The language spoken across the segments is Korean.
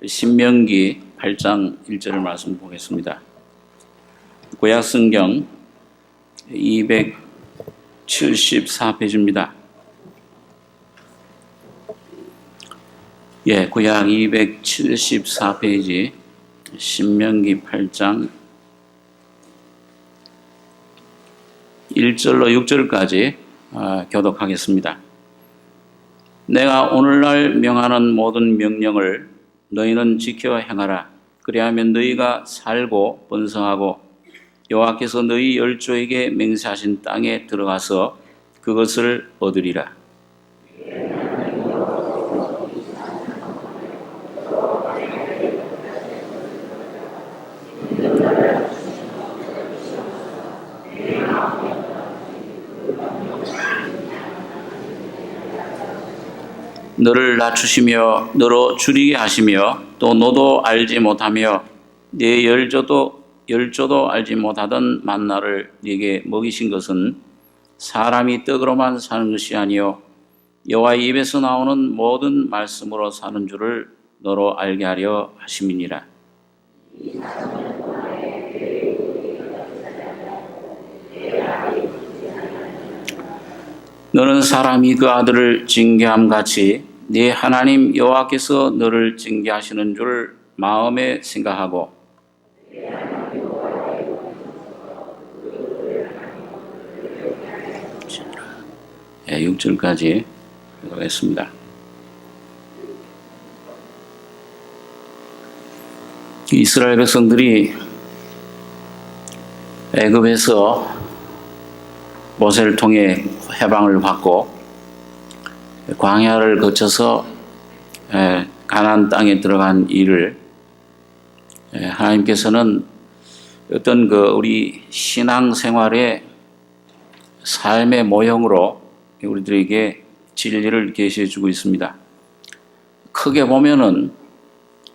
신명기 8장 1절 말씀 보겠습니다. 구약성경 274페이지입니다. 구약 274페이지 신명기 8장 1절로 6절까지 교독하겠습니다. 내가 오늘날 명하는 모든 명령을 너희는 지켜 행하라. 그리하면 너희가 살고 번성하고 여호와께서 너희 열조에게 맹세하신 땅에 들어가서 그것을 얻으리라. 너를 낮추시며 너로 줄이게 하시며 또 너도 알지 못하며 네 열조도 알지 못하던 만나를 네게 먹이신 것은 사람이 떡으로만 사는 것이 아니요 여호와의 입에서 나오는 모든 말씀으로 사는 줄을 너로 알게 하려 하심이니라. 너는 사람이 그 아들을 징계함 같이 네 하나님 여호와께서 너를 징계하시는 줄 마음에 생각하고 6절까지 읽겠습니다. 이스라엘 백성들이 애굽에서 모세를 통해 해방을 받고 광야를 거쳐서 가나안 땅에 들어간 일을 하나님께서는 어떤 우리 신앙생활의 삶의 모형으로 우리들에게 진리를 계시해 주고 있습니다. 크게 보면은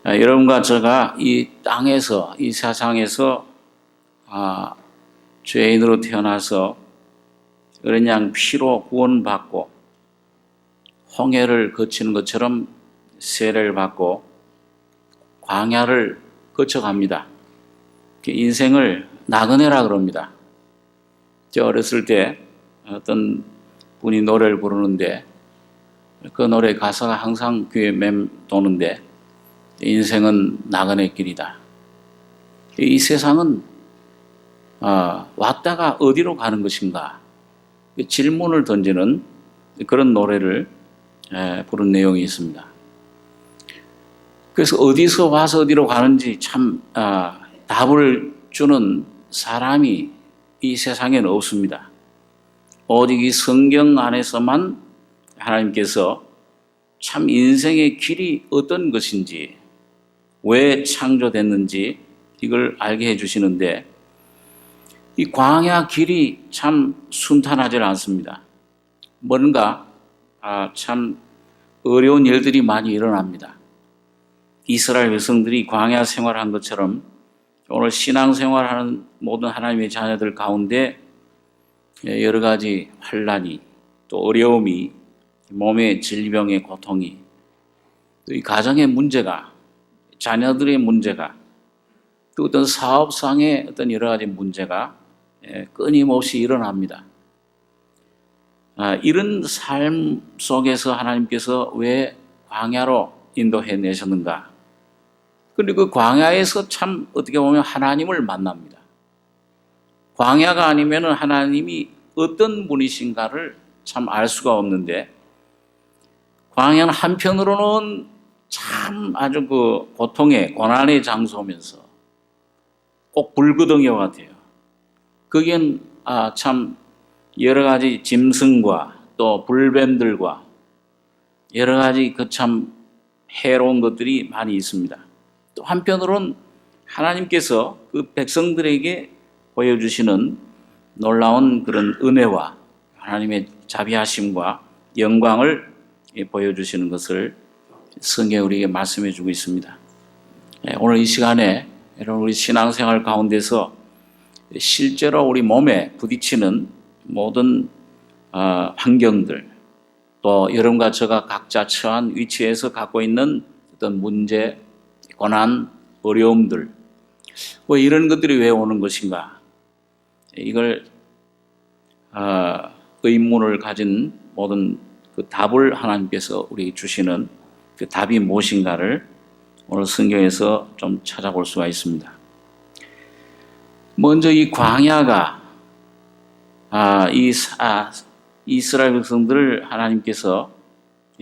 여러분과 제가 이 땅에서 이 세상에서 죄인으로 태어나서 어린 양 피로 구원받고 홍해를 거치는 것처럼 세례를 받고 광야를 거쳐갑니다. 인생을 나그네라 그럽니다. 저 어렸을 때 어떤 분이 노래를 부르는데 그 노래 가사가 항상 귀에 맴도는데 인생은 나그네 길이다. 이 세상은 왔다가 어디로 가는 것인가? 질문을 던지는 그런 노래를 부른 내용이 있습니다. 그래서 어디서 와서 어디로 가는지 참 답을 주는 사람이 이 세상에는 없습니다. 오직 이 성경 안에서만 하나님께서 참 인생의 길이 어떤 것인지 왜 창조됐는지 이걸 알게 해주시는데 이 광야 길이 참 순탄하지 않습니다. 뭔가 참 어려운 일들이 많이 일어납니다. 이스라엘 백성들이 광야 생활한 것처럼 오늘 신앙생활하는 모든 하나님의 자녀들 가운데 여러 가지 환난이 또 어려움이 몸의 질병의 고통이 또 이 가정의 문제가 자녀들의 문제가 또 어떤 사업상의 어떤 여러 가지 문제가 끊임없이 일어납니다. 이런 삶 속에서 하나님께서 왜 광야로 인도해 내셨는가? 그리고 그 광야에서 참 어떻게 보면 하나님을 만납니다. 광야가 아니면 하나님이 어떤 분이신가를 참 알 수가 없는데 광야는 한편으로는 참 아주 고통의 고난의 장소면서 꼭 불구덩이와 같아요. 거기엔 참 여러 가지 짐승과 또 불뱀들과 여러 가지 참 해로운 것들이 많이 있습니다. 또 한편으로는 하나님께서 그 백성들에게 보여주시는 놀라운 그런 은혜와 하나님의 자비하심과 영광을 보여주시는 것을 성경에 우리에게 말씀해 주고 있습니다. 오늘 이 시간에 여러분 우리 신앙생활 가운데서 실제로 우리 몸에 부딪히는 모든 환경들 또 여러분과 제가 각자 처한 위치에서 갖고 있는 어떤 문제 고난, 어려움들, 왜 이런 것들이 왜 오는 것인가? 이걸 의문을 가진 모든 그 답을 하나님께서 우리에게 주시는 그 답이 무엇인가를 오늘 성경에서 좀 찾아볼 수가 있습니다. 먼저 이 광야가 이스라엘 백성들을 하나님께서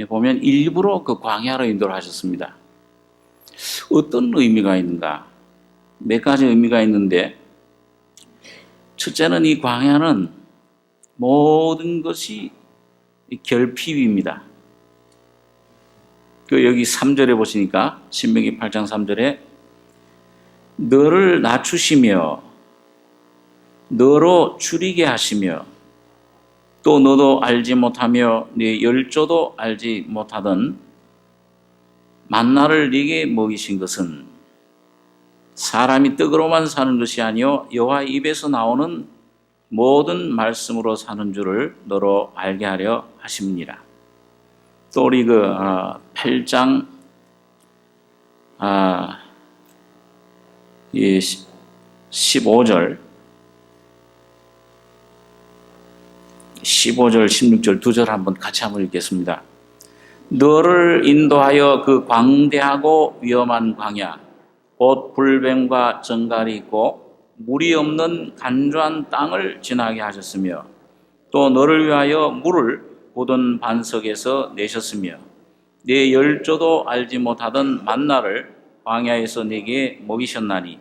보면 일부러 그 광야로 인도를 하셨습니다. 어떤 의미가 있는가? 몇 가지 의미가 있는데, 첫째는 이 광야는 모든 것이 결핍입니다. 여기 3절에 보시니까 신명기 8장 3절에 너를 낮추시며 너로 줄이게 하시며 또 너도 알지 못하며 네 열조도 알지 못하던 만나를 네게 먹이신 것은 사람이 떡으로만 사는 것이 아니요 여호와 입에서 나오는 모든 말씀으로 사는 줄을 너로 알게 하려 하심이니라. 또 우리 8장 15절 16절 두 절 한번 같이 한번 읽겠습니다. 너를 인도하여 그 광대하고 위험한 광야 곧 불뱀과 정갈이 있고 물이 없는 간조한 땅을 지나게 하셨으며 또 너를 위하여 물을 고든 반석에서 내셨으며 네 열조도 알지 못하던 만나를 광야에서 네게 먹이셨나니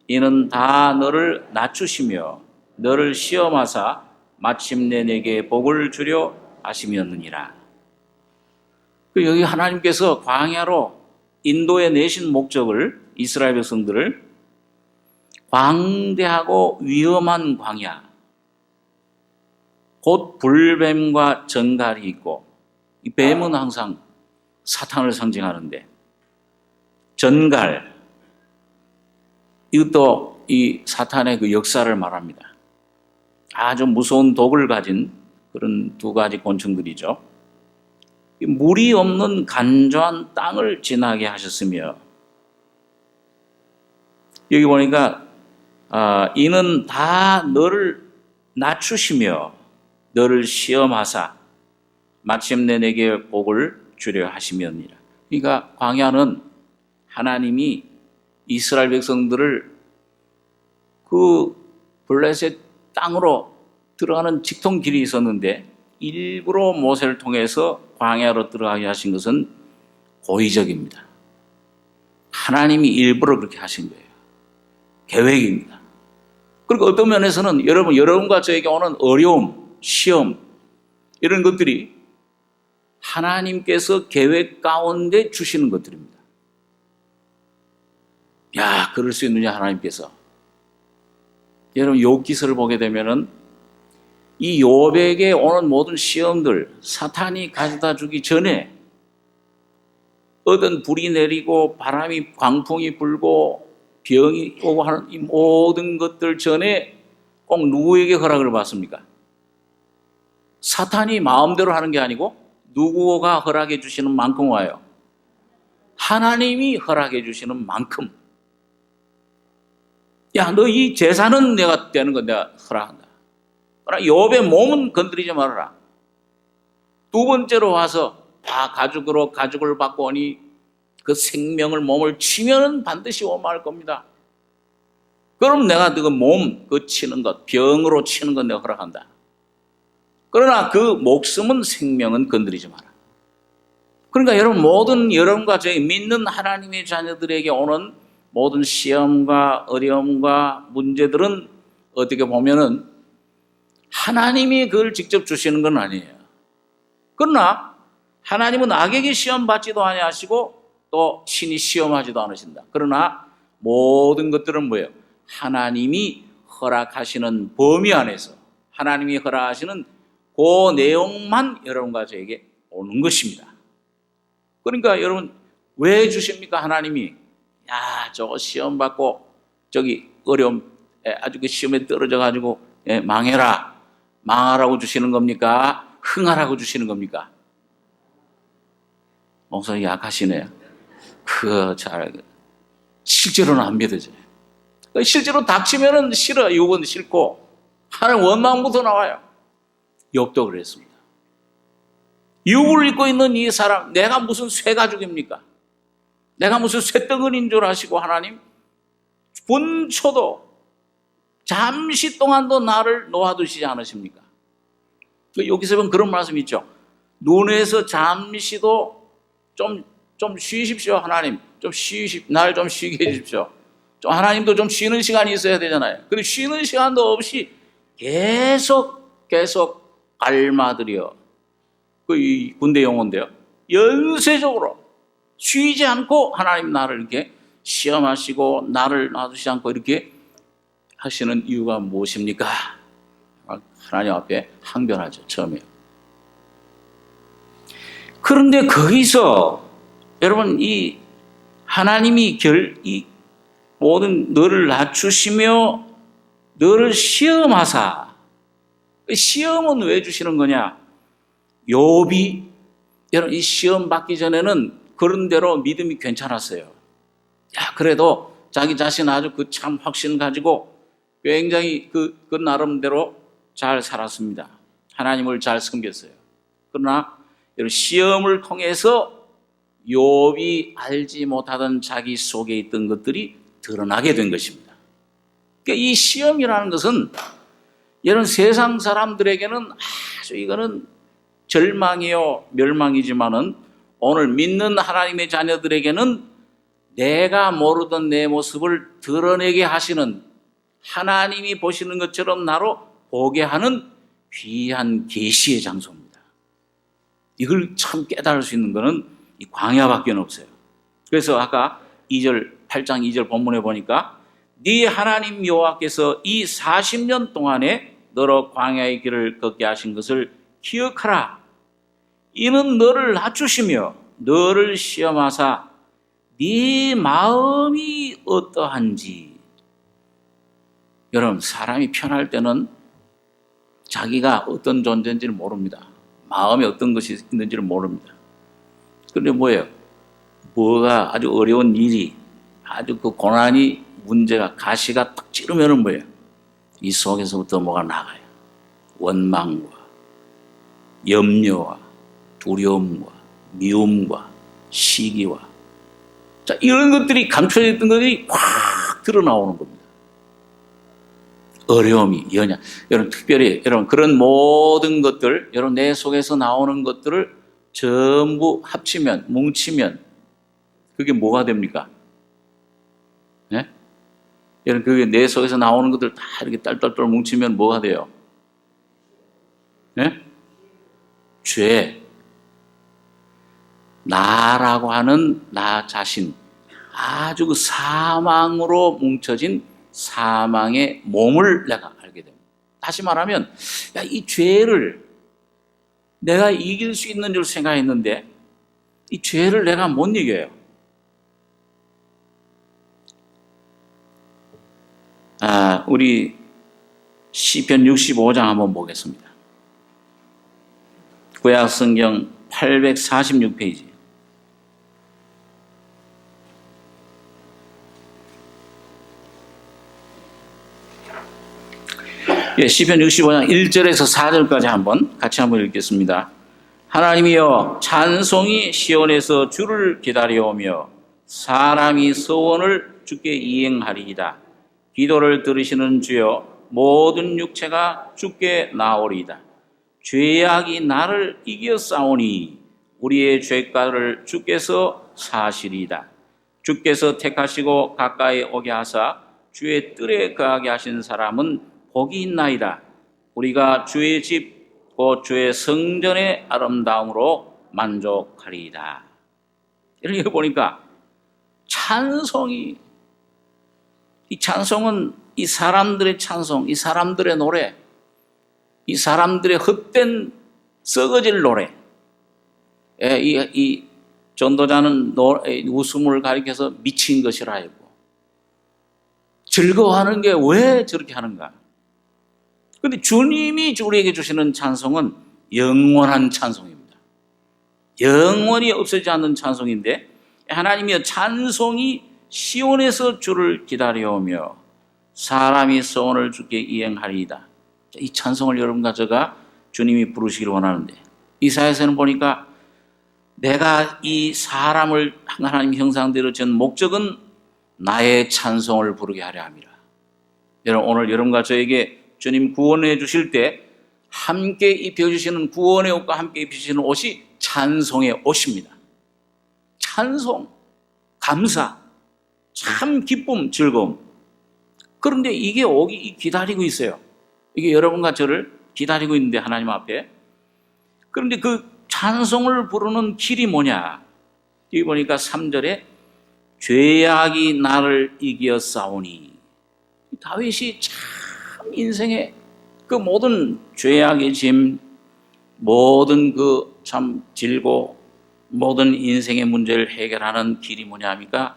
이는 다 너를 낮추시며 너를 시험하사 마침내 내게 복을 주려 하심이었느니라. 여기 하나님께서 광야로 인도해 내신 목적을 이스라엘 백성들을 광대하고 위험한 광야 곧 불뱀과 정갈이 있고 이 뱀은 항상 사탄을 상징하는데 전갈 이것도 이 사탄의 그 역사를 말합니다. 아주 무서운 독을 가진 그런 두 가지 곤충들이죠. 물이 없는 간조한 땅을 지나게 하셨으며 여기 보니까 이는 다 너를 낮추시며 너를 시험하사 마침내 내게 복을 주려 하시면이라. 그러니까 광야는 하나님이 이스라엘 백성들을 그 블레셋 땅으로 들어가는 직통길이 있었는데 일부러 모세를 통해서 광야로 들어가게 하신 것은 고의적입니다. 하나님이 일부러 그렇게 하신 거예요. 계획입니다. 그리고 어떤 면에서는 여러분과 저에게 오는 어려움, 시험 이런 것들이 하나님께서 계획 가운데 주시는 것들입니다. 야, 그럴 수 있느냐 하나님께서. 여러분 욥기서를 보게 되면은 이 욥에게 오는 모든 시험들 사탄이 가져다 주기 전에 어떤 불이 내리고 바람이 광풍이 불고 병이 오고 하는 이 모든 것들 전에 꼭 누구에게 허락을 받습니까? 사탄이 마음대로 하는 게 아니고 누구가 허락해 주시는 만큼 와요. 하나님이 허락해 주시는 만큼. 야, 너 이 재산은 내가 되는 건 내가 허락한다. 그러나 욥의 몸은 건드리지 말아라. 두 번째로 와서 가죽을 받고 오니 그 생명을 몸을 치면은 반드시 오마할 겁니다. 그럼 내가 그 몸, 그 치는 것, 병으로 치는 것 내가 허락한다. 그러나 그 목숨은 생명은 건드리지 마라. 그러니까 여러분과 저희 믿는 하나님의 자녀들에게 오는 모든 시험과 어려움과 문제들은 어떻게 보면은 하나님이 그걸 직접 주시는 건 아니에요. 그러나 하나님은 악에게 시험 받지도 아니하시고 또 친히 시험하지도 않으신다. 그러나 모든 것들은 뭐예요? 하나님이 허락하시는 범위 안에서 하나님이 허락하시는 그 내용만 여러분과 저에게 오는 것입니다. 그러니까 여러분 왜 주십니까? 하나님이 저거 시험 받고 저기 어려움 아주 그 시험에 떨어져 가지고 망하라고 주시는 겁니까? 흥하라고 주시는 겁니까? 목소리 약하시네요. 실제로는 안 믿어져요. 실제로 닥치면은 싫어, 이건 싫고 하는 원망부터 나와요. 욥도 그랬습니다. 육을 입고 있는 이 사람, 내가 무슨 쇠가죽입니까? 내가 무슨 쇳덩어리인 줄 아시고 하나님 분초도 잠시 동안도 나를 놓아두시지 않으십니까? 여기서 보면 그런 말씀이 있죠. 눈에서 잠시도 좀 쉬십시오. 하나님 좀 날 좀 쉬게 해주십시오. 하나님도 좀 쉬는 시간이 있어야 되잖아요. 근데 쉬는 시간도 없이 계속 알마들여, 이 군대 용어인데요, 연쇄적으로 쉬지 않고 하나님 나를 이렇게 시험하시고 나를 놔두시지 않고 이렇게 하시는 이유가 무엇입니까? 하나님 앞에 항변하죠, 처음에. 그런데 거기서 여러분, 이 하나님이 이 모든 너를 낮추시며 너를 시험하사, 시험은 왜 주시는 거냐? 욥이, 여러분, 이 시험 받기 전에는 그런 대로 믿음이 괜찮았어요. 그래도 자기 자신 아주 참 확신 가지고 굉장히 그 나름대로 잘 살았습니다. 하나님을 잘 섬겼어요. 그러나 여러분, 시험을 통해서 욥이 알지 못하던 자기 속에 있던 것들이 드러나게 된 것입니다. 그러니까 이 시험이라는 것은 여러분, 세상 사람들에게는 아주 이거는 절망이요 멸망이지만은 오늘 믿는 하나님의 자녀들에게는 내가 모르던 내 모습을 드러내게 하시는, 하나님이 보시는 것처럼 나로 보게 하는 귀한 계시의 장소입니다. 이걸 참 깨달을 수 있는 것은 이 광야밖에 없어요. 그래서 아까 8장 2절 본문에 보니까 네 하나님 여호와께서 이 40년 동안에 너로 광야의 길을 걷게 하신 것을 기억하라. 이는 너를 낮추시며 너를 시험하사 네 마음이 어떠한지. 여러분, 사람이 편할 때는 자기가 어떤 존재인지를 모릅니다. 마음에 어떤 것이 있는지를 모릅니다. 그런데 뭐예요? 뭐가 아주 어려운 일이, 아주 그 고난이, 문제가, 가시가 딱 찌르면은 뭐예요? 이 속에서부터 뭐가 나가요? 원망과 염려와 두려움과 미움과 시기와, 자, 이런 것들이 감춰져 있던 것들이 확 드러나오는 겁니다. 어려움이, 연약. 여러분, 특별히 여러분, 그런 모든 것들, 여러분 내 속에서 나오는 것들을 전부 합치면, 뭉치면 그게 뭐가 됩니까? 네? 여러분, 그게 내 속에서 나오는 것들 다 이렇게 딸딸딸 뭉치면 뭐가 돼요? 네? 죄. 나라고 하는 나 자신, 아주 그 사망으로 뭉쳐진 사망의 몸을 내가 알게 됩니다. 다시 말하면, 이 죄를 내가 이길 수 있는 줄 생각했는데 이 죄를 내가 못 이겨요. 우리 시편 65장 한번 보겠습니다. 구약 성경 846페이지. 시편 65장 1절에서 4절까지 같이 한번 읽겠습니다. 하나님이여, 찬송이 시온에서 주를 기다려오며 사람이 소원을 주께 이행하리이다. 기도를 들으시는 주여, 모든 육체가 주께 나오리이다. 죄악이 나를 이겨싸우니 우리의 죄가를 주께서 사시리이다. 주께서 택하시고 가까이 오게 하사 주의 뜰에 거하게 하신 사람은 복이 있나이다. 우리가 주의 집 곧 주의 성전의 아름다움으로 만족하리이다. 이렇게 보니까 찬송이, 이 찬송은 이 사람들의 찬송, 이 사람들의 노래, 이 사람들의 헛된 썩어질 노래. 이 전도자는 웃음을 가리켜서 미친 것이라 했고, 즐거워하는 게 왜 저렇게 하는가? 그런데 주님이 우리에게 주시는 찬송은 영원한 찬송입니다. 영원히 없어지지 않는 찬송인데, 하나님이여, 찬송이 시온에서 주를 기다려오며 사람이 소원을 주께 이행하리이다. 이 찬송을 여러분과 제가 주님이 부르시기를 원하는데, 이사야서는 보니까 내가 이 사람을 하나님 형상대로 지은 목적은 나의 찬송을 부르게 하려 함이라. 여러분, 오늘 여러분과 저에게 주님 구원해 주실 때 함께 입혀주시는 구원의 옷과 함께 입히시는 옷이 찬송의 옷입니다. 찬송, 감사, 참 기쁨, 즐거움. 그런데 이게 오기 기다리고 있어요. 이게 여러분과 저를 기다리고 있는데, 하나님 앞에. 그런데 그 찬송을 부르는 길이 뭐냐? 여기 보니까 3절에 죄악이 나를 이겨 싸우니. 다윗이 참 인생의 그 모든 죄악의 짐, 모든 그 참 질고 모든 인생의 문제를 해결하는 길이 뭐냐 합니까?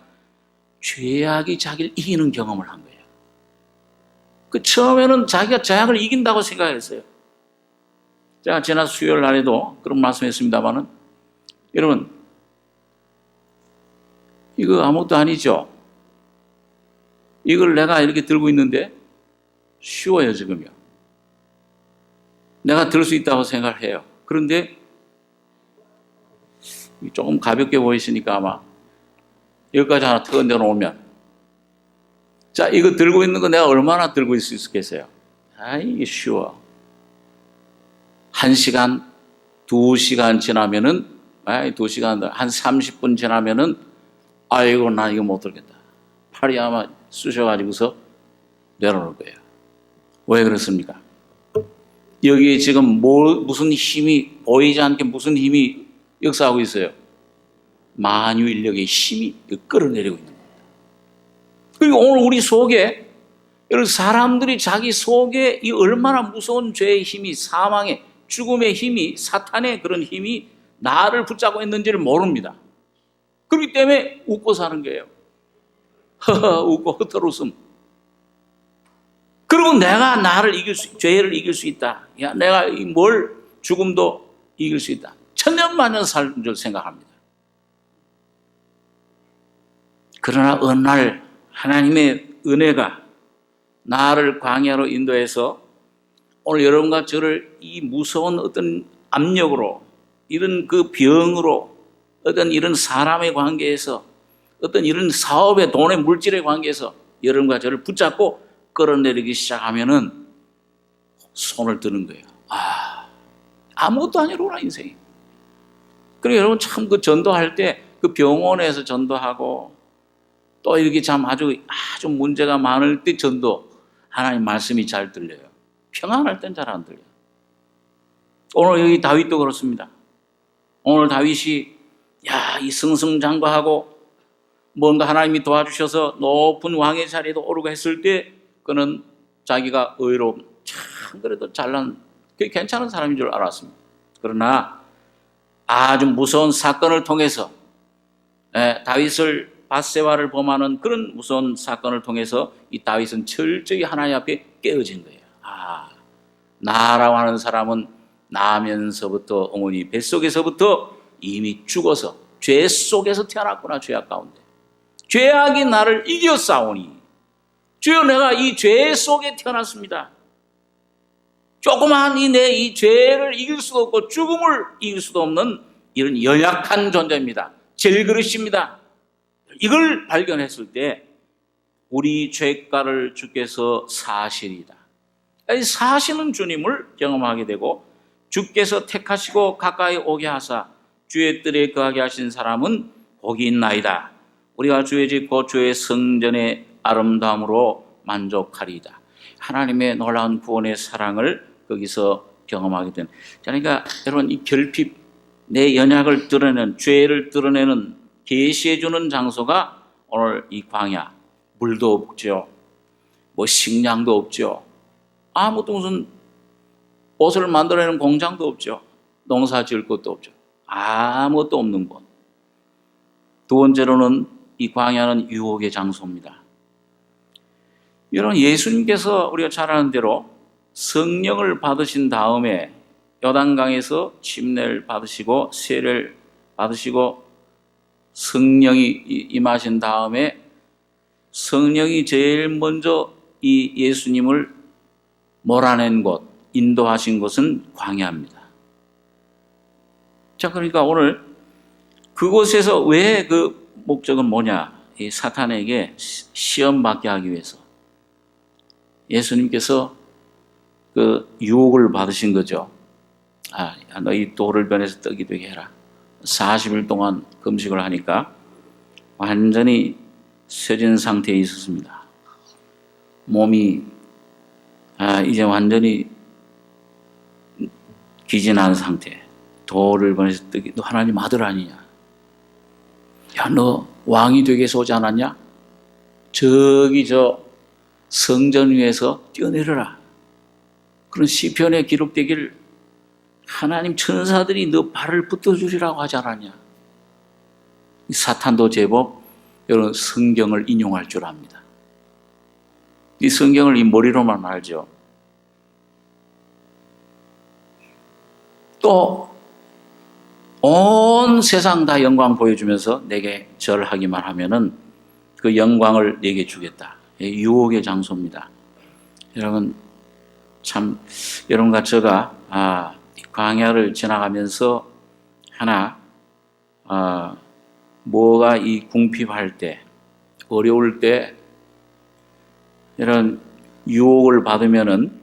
죄악이 자기를 이기는 경험을 한 거예요. 그 처음에는 자기가 죄악을 이긴다고 생각했어요. 제가 지난 수요일 날에도 그런 말씀했습니다만은, 여러분, 이거 아무것도 아니죠? 이걸 내가 이렇게 들고 있는데 쉬워요, 지금요. 내가 들 수 있다고 생각을 해요. 그런데 조금 가볍게 보이시니까 아마 여기까지 하나 더 내려오면, 자, 이거 들고 있는 거 내가 얼마나 들고 있을 수 있겠어요? 아, 이게 쉬워. 1시간, 2시간 지나면은, 2시간, 한 30분 지나면은, 아이고, 나 이거 못 들겠다. 팔이 아마 쑤셔가지고서 내려놓을 거예요. 왜 그렇습니까? 여기에 지금 무슨 힘이, 보이지 않게 무슨 힘이 역사하고 있어요? 만유인력의 힘이 끌어내리고 있는 겁니다. 그리고 오늘 우리 속에, 여러분, 사람들이 자기 속에 이 얼마나 무서운 죄의 힘이, 사망의, 죽음의 힘이, 사탄의 그런 힘이 나를 붙잡고 있는지를 모릅니다. 그렇기 때문에 웃고 사는 거예요. 웃고 헛헛웃음. 그리고 내가 나를 죄를 이길 수 있다. 야, 내가 죽음도 이길 수 있다. 천년만년 살 줄 생각합니다. 그러나 어느 날 하나님의 은혜가 나를 광야로 인도해서 오늘 여러분과 저를 이 무서운 어떤 압력으로, 이런 그 병으로, 어떤 이런 사람의 관계에서, 어떤 이런 사업의, 돈의, 물질의 관계에서 여러분과 저를 붙잡고 끌어내리기 시작하면은 손을 드는 거예요. 아무것도 아니로구나, 인생이. 그리고 여러분 참 그 전도할 때 그 병원에서 전도하고 또 이렇게 참 아주 문제가 많을 때 전도, 하나님 말씀이 잘 들려요. 평안할 땐 잘 안 들려요. 오늘 여기 다윗도 그렇습니다. 오늘 다윗이 이 승승장구하고 뭔가 하나님이 도와주셔서 높은 왕의 자리에도 오르고 했을 때 그는 자기가 의로움, 참 그래도 잘난, 괜찮은 사람인 줄 알았습니다. 그러나 아주 무서운 사건을 통해서 다윗을, 밧세바를 범하는 그런 무서운 사건을 통해서 이 다윗은 철저히 하나님 앞에 깨어진 거예요. 나라고 하는 사람은 나면서부터, 어머니 뱃속에서부터 이미 죽어서 죄 속에서 태어났구나, 죄악 가운데. 죄악이 나를 이겨 싸우니, 주여, 내가 이 죄 속에 태어났습니다. 조그마한 이 죄를 이길 수도 없고 죽음을 이길 수도 없는 이런 연약한 존재입니다. 질그릇입니다. 이걸 발견했을 때 우리 죄가를 주께서 사시리이다. 사시는 주님을 경험하게 되고, 주께서 택하시고 가까이 오게 하사 주의 뜰에 거하게 하신 사람은 복이 있나이다. 우리가 주의 집 곧 주의 성전의 아름다움으로 만족하리이다. 하나님의 놀라운 구원의 사랑을 거기서 경험하게 된. 그러니까 여러분, 이 결핍, 내 연약을 드러내는, 죄를 드러내는, 계시해 주는 장소가 오늘 이 광야. 물도 없죠. 식량도 없죠. 아무것도, 무슨 옷을 만들어내는 공장도 없죠. 농사 지을 것도 없죠. 아무것도 없는 곳. 두 번째로는 이 광야는 유혹의 장소입니다. 여러분, 예수님께서 우리가 잘 아는 대로 성령을 받으신 다음에 요단강에서 침례를 받으시고 세례를 받으시고 성령이 임하신 다음에 성령이 제일 먼저 이 예수님을 몰아낸 곳, 인도하신 곳은 광야입니다. 자, 그러니까 오늘 그곳에서 왜 그 목적은 뭐냐? 이 사탄에게 시험 받게 하기 위해서 예수님께서 그 유혹을 받으신 거죠. 너희 돌을 변해서 떡이 되게 해라. 40일 동안 금식을 하니까 완전히 쇠진 상태에 있었습니다. 몸이 이제 완전히 기진한 상태. 돌을 변해서 떡이, 너 하나님 아들 아니냐? 야, 너 왕이 되게 해서 오지 않았냐? 저기 저 성전 위에서 뛰어내려라. 그런 시편에 기록되길 하나님 천사들이 너 발을 붙어주리라고 하지 않았냐? 사탄도 제법 이런 성경을 인용할 줄 압니다. 이 성경을 이 머리로만 알죠. 또 온 세상 다 영광 보여주면서 내게 절하기만 하면은 그 영광을 내게 주겠다. 유혹의 장소입니다. 여러분 참 여러분과 제가 광야를 지나가면서 하나 뭐가 이 궁핍할 때 어려울 때 이런 유혹을 받으면은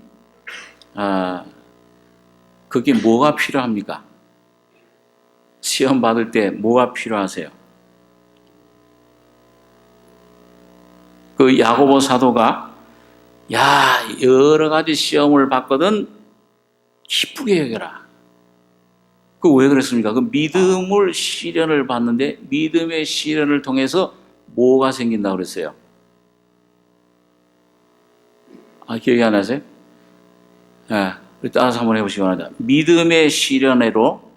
그게 뭐가 필요합니까? 시험 받을 때 뭐가 필요하세요? 그 야고보 사도가 여러 가지 시험을 받거든 기쁘게 여겨라. 그 왜 그랬습니까? 그 믿음을 시련을 받는데 믿음의 시련을 통해서 뭐가 생긴다고 그랬어요? 기억이 안 나세요? 따라서 한번 해보시기 바랍니다. 믿음의 시련으로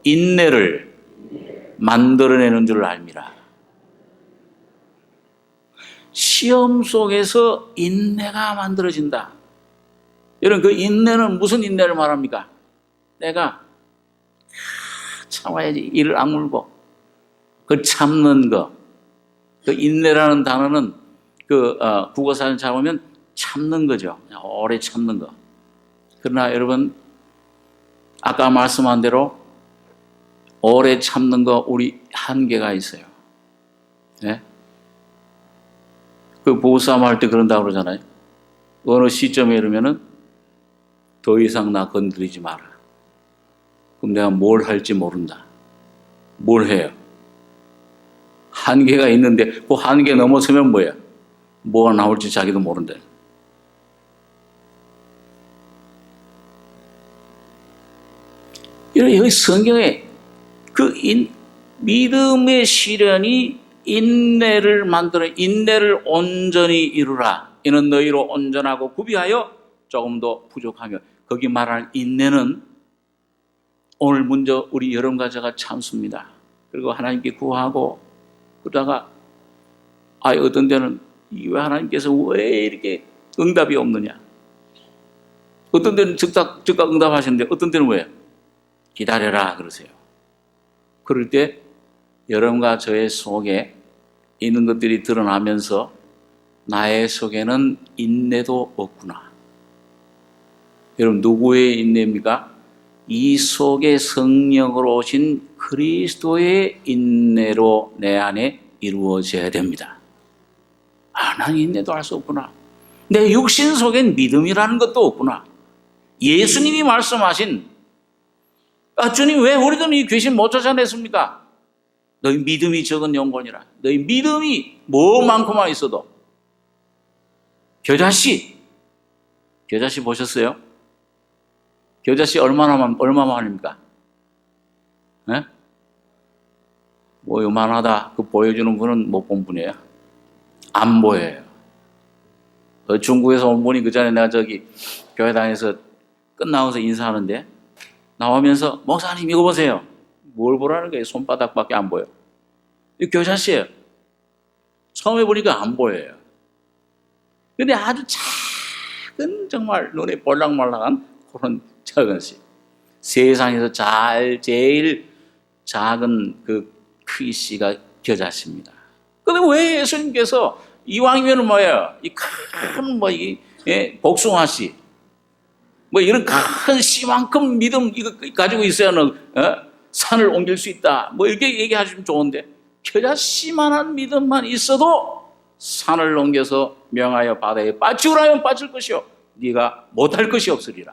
인내를 만들어내는 줄 알미라. 시험 속에서 인내가 만들어진다. 여러분 그 인내는 무슨 인내를 말합니까? 내가 참아야지 이를 악물고 그 참는 거. 그 인내라는 단어는 그 국어사전 잡으면 참는 거죠. 오래 참는 거. 그러나 여러분 아까 말씀한 대로 오래 참는 거 우리 한계가 있어요. 네? 그 부부싸움 할 때 그런다고 그러잖아요. 어느 시점에 이르면은 더 이상 나 건드리지 마라. 그럼 내가 뭘 할지 모른다. 뭘 해요? 한계가 있는데 그 한계 넘어서면 뭐야? 뭐가 나올지 자기도 모른대. 여기 성경에 믿음의 시련이 인내를 만들어 인내를 온전히 이루라. 이는 너희로 온전하고 구비하여 조금도 부족하며 거기 말하는 인내는 오늘 먼저 우리 여러분과 제가 참습니다. 그리고 하나님께 구하고 그러다가 어떤 데는 왜 하나님께서 왜 이렇게 응답이 없느냐? 어떤 데는 즉각 응답하시는데 어떤 데는 왜? 기다려라 그러세요. 그럴 때 여러분과 저의 속에 있는 것들이 드러나면서 나의 속에는 인내도 없구나. 여러분 누구의 인내입니까? 이 속에 성령으로 오신 그리스도의 인내로 내 안에 이루어져야 됩니다. 나는 인내도 할 수 없구나. 내 육신 속엔 믿음이라는 것도 없구나. 예수님이 말씀하신 주님 왜 우리들은 이 귀신 못 쫓아냈습니까? 너희 믿음이 적은 영혼이라. 너희 믿음이 뭐만큼만 있어도. 겨자씨 보셨어요? 겨자씨 얼마만입니까? 네? 뭐 요만하다 그 보여주는 분은 못 본 분이에요. 안 보여요. 중국에서 온 분이 그 전에 내가 저기 교회당에서 끝나고서 인사하는데 나오면서 목사님 이거 보세요. 뭘 보라는 거예요? 손바닥밖에 안 보여. 이 겨자씨예요. 처음에 보니까 안 보여요. 근데 아주 작은 정말 눈에 볼락말락한 그런 작은 씨. 세상에서 제일 작은 그 큰 씨가 겨자씨입니다. 근데 왜 예수님께서 이왕이면 뭐예요? 이 큰 복숭아 씨, 뭐 이런 큰 씨만큼 믿음 이거 가지고 있어야는 산을 옮길 수 있다. 뭐 이렇게 얘기하시면 좋은데 겨자 씨만한 믿음만 있어도 산을 넘겨서 명하여 바다에 빠지우라 하면 빠질 것이요 네가 못할 것이 없으리라.